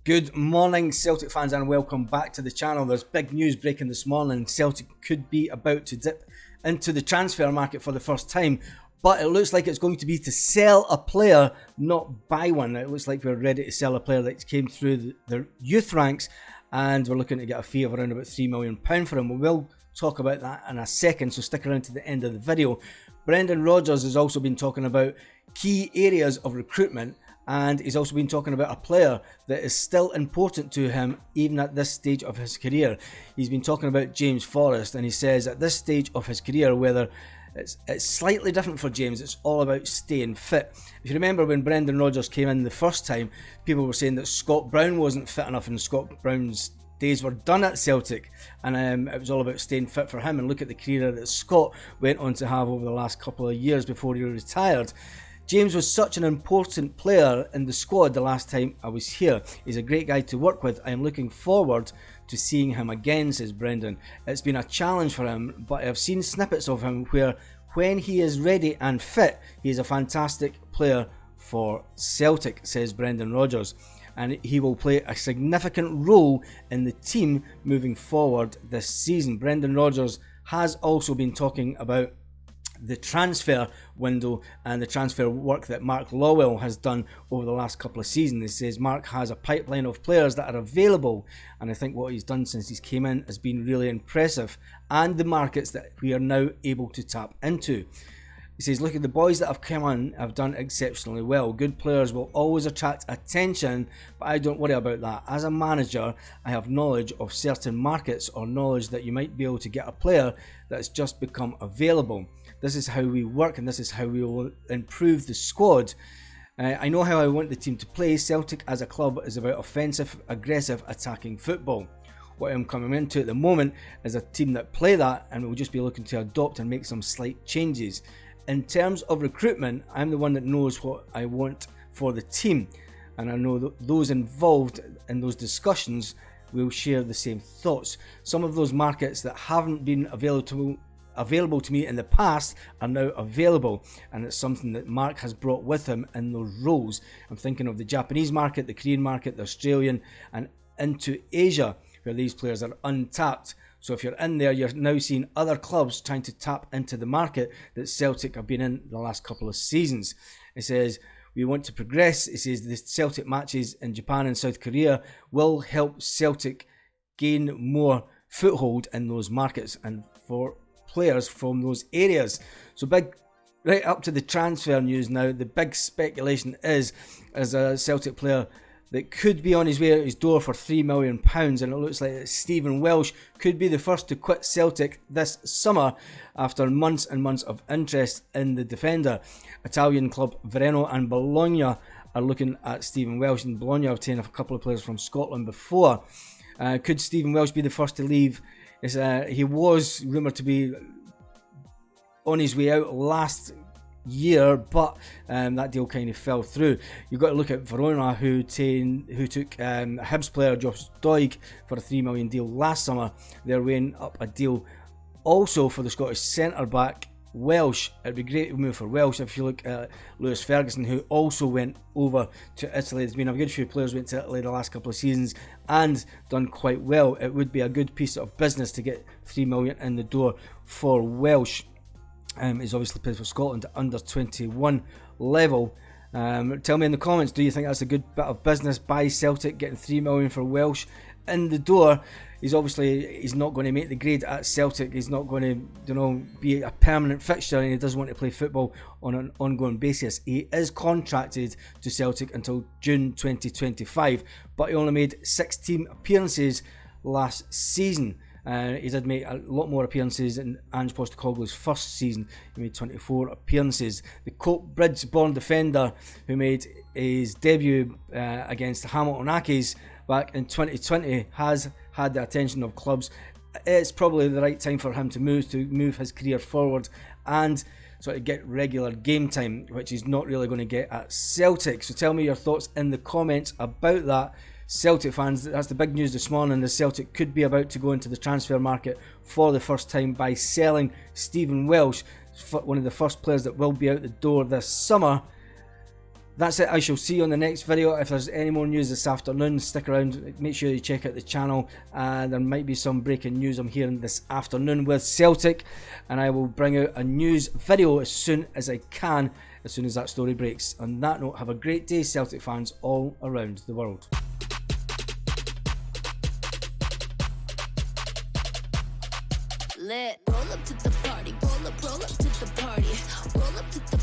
Good morning, Celtic fans, and welcome back to the channel. There's big news breaking this morning. Celtic could be about to dip into the transfer market for the first time, but it looks like it's going to be to sell a player, not buy one. It looks like we're ready to sell a player that came through the youth ranks, and we're looking to get a fee of around about £3 million for him. We will talk about that in a second, so stick around to the end of the video. Brendan Rodgers has also been talking about key areas of recruitment, and he's also been talking about a player that is still important to him even at this stage of his career. He's been talking about James Forrest, and he says at this stage of his career, whether it's slightly different for James, it's all about staying fit. If you remember when Brendan Rodgers came in the first time, people were saying that Scott Brown wasn't fit enough, and Scott Brown's days were done at Celtic, and it was all about staying fit for him. And look at the career that Scott went on to have over the last couple of years before he retired. James was such an important player in the squad the last time I was here. He's a great guy to work with. I am looking forward to seeing him again, says Brendan. It's been a challenge for him, but I've seen snippets of him where when he is ready and fit, he is a fantastic player for Celtic, says Brendan Rodgers. And he will play a significant role in the team moving forward this season. Brendan Rodgers has also been talking about the transfer window and the transfer work that Mark Lawwell has done over the last couple of seasons. He says Mark has a pipeline of players that are available, and I think what he's done since he's came in has been really impressive, and the markets that we are now able to tap into. He says, look at the boys that have come on have done exceptionally well. Good players will always attract attention, but I don't worry about that. As a manager, I have knowledge of certain markets, or knowledge that you might be able to get a player that's just become available. This is how we work, and this is how we will improve the squad. I know how I want the team to play. Celtic as a club is about offensive, aggressive, attacking football. What I'm coming into at the moment is a team that play that, and we'll just be looking to adopt and make some slight changes. In terms of recruitment, I'm the one that knows what I want for the team, and I know that those involved in those discussions will share the same thoughts. Some of those markets that haven't been available to me in the past are now available, and it's something that Mark has brought with him in those roles. I'm thinking of the Japanese market, the Korean market, the Australian, and into Asia, where these players are untapped. So if you're in there, you're now seeing other clubs trying to tap into the market that Celtic have been in the last couple of seasons. It says, we want to progress. It says the Celtic matches in Japan and South Korea will help Celtic gain more foothold in those markets and for players from those areas. So big, right up to the transfer news now, the big speculation is a Celtic player that could be on his way out his door for £3 million, and it looks like Stephen Welsh could be the first to quit Celtic this summer after months and months of interest in the defender. Italian club Verona and Bologna are looking at Stephen Welsh, and Bologna have taken a couple of players from Scotland before. Could Stephen Welsh be the first to leave? He was rumoured to be on his way out last year, but that deal kind of fell through. You've got to look at Verona, who took Hibs player Josh Doig for a £3 million deal last summer. They're weighing up a deal also for the Scottish centre-back Welsh. It'd be great to move for Welsh. If you look at Lewis Ferguson, who also went over to Italy, there's been a good few players went to Italy the last couple of seasons and done quite well. It would be a good piece of business to get £3 million in the door for Welsh. He's obviously played for Scotland at under 21 level. Tell me in the comments, do you think that's a good bit of business by Celtic, getting £3 million for Welsh in the door? He's not going to make the grade at Celtic. He's not going to, be a permanent fixture, and he does want to play football on an ongoing basis. He is contracted to Celtic until June 2025, but he only made 16 appearances last season. He did make a lot more appearances in Ange Postecoglou's first season. He made 24 appearances. The Coatbridge-born defender, who made his debut against Hamilton Accies back in 2020, has had the attention of clubs. It's probably the right time for him to move his career forward and sort of get regular game time, which he's not really going to get at Celtic. So tell me your thoughts in the comments about that. Celtic fans, that's the big news this morning. The Celtic could be about to go into the transfer market for the first time by selling Stephen Welsh, one of the first players that will be out the door this summer. That's it. I shall see you on the next video. If there's any more news this afternoon, stick around. Make sure you check out the channel. There might be some breaking news I'm hearing this afternoon with Celtic, and I will bring out a news video as soon as I can, as soon as that story breaks. On that note, have a great day, Celtic fans all around the world. Lit. Roll up to the party, roll up to the party, roll up to the